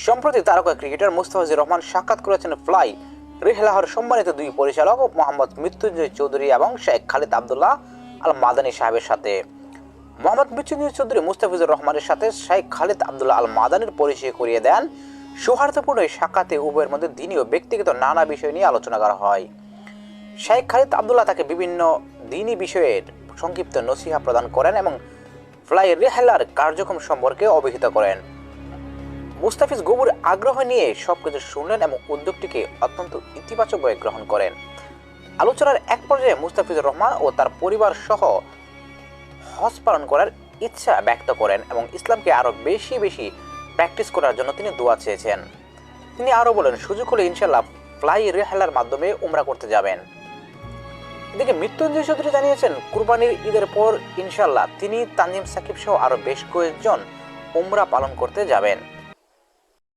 সম্প্রতি তারকা ক্রিকেটার মুস্তাফিজুর রহমান সাক্ষাৎ করেছেন ফ্লাই রেহলাহর সম্মানিত দুই পরিচালক মোহাম্মদ মৃত্যুঞ্জয় চৌধুরী এবং শেখ খালিদ আবদুল্লাহ আল মাদানী সাহেবের সাথে। মোহাম্মদ মৃত্যুঞ্জয় চৌধুরী মুস্তাফিজুর রহমানের সাথে শেখ খালিদ আবদুল্লাহ আল মাদানীর পরিচয় করিয়ে দেন। সৌহার্দ্যপূর্ণ এই সাক্ষাতে উভয়ের মধ্যে দিনই ও ব্যক্তিগত নানা বিষয় নিয়ে আলোচনা করা হয়। শেখ খালিদ আবদুল্লাহ তাকে বিভিন্ন দিনী বিষয়ের সংক্ষিপ্ত নসিহা প্রদান করেন এবং ফ্লাই রেহলার কার্যক্রম সম্পর্কে অবহিত করেন। মুস্তাফিজ গভীর আগ্রহ নিয়ে সবকিছু শুনলেন এবং উদ্যোগটিকে অত্যন্ত ইতিবাচকভাবে গ্রহণ করেন। আলোচনার এক পর্যায়ে মুস্তাফিজুর রহমান ও তার পরিবার সহ হজ পালন করার ইচ্ছা ব্যক্ত করেন এবং ইসলামকে আরও বেশি বেশি প্র্যাকটিস করার জন্য তিনি দোয়া চেয়েছেন। তিনি আরও বলেন, সুযোগ হলে ইনশাল্লাহ ফ্লাই রেহলার মাধ্যমে উমরা করতে যাবেন। এদিকে মৃত্যুঞ্জয় চৌধুরী জানিয়েছেন, কুরবানির ঈদের পর ইনশাল্লাহ তিনি তানজিম সাকিব সহ আরও বেশ কয়েকজন উমরা পালন করতে যাবেন।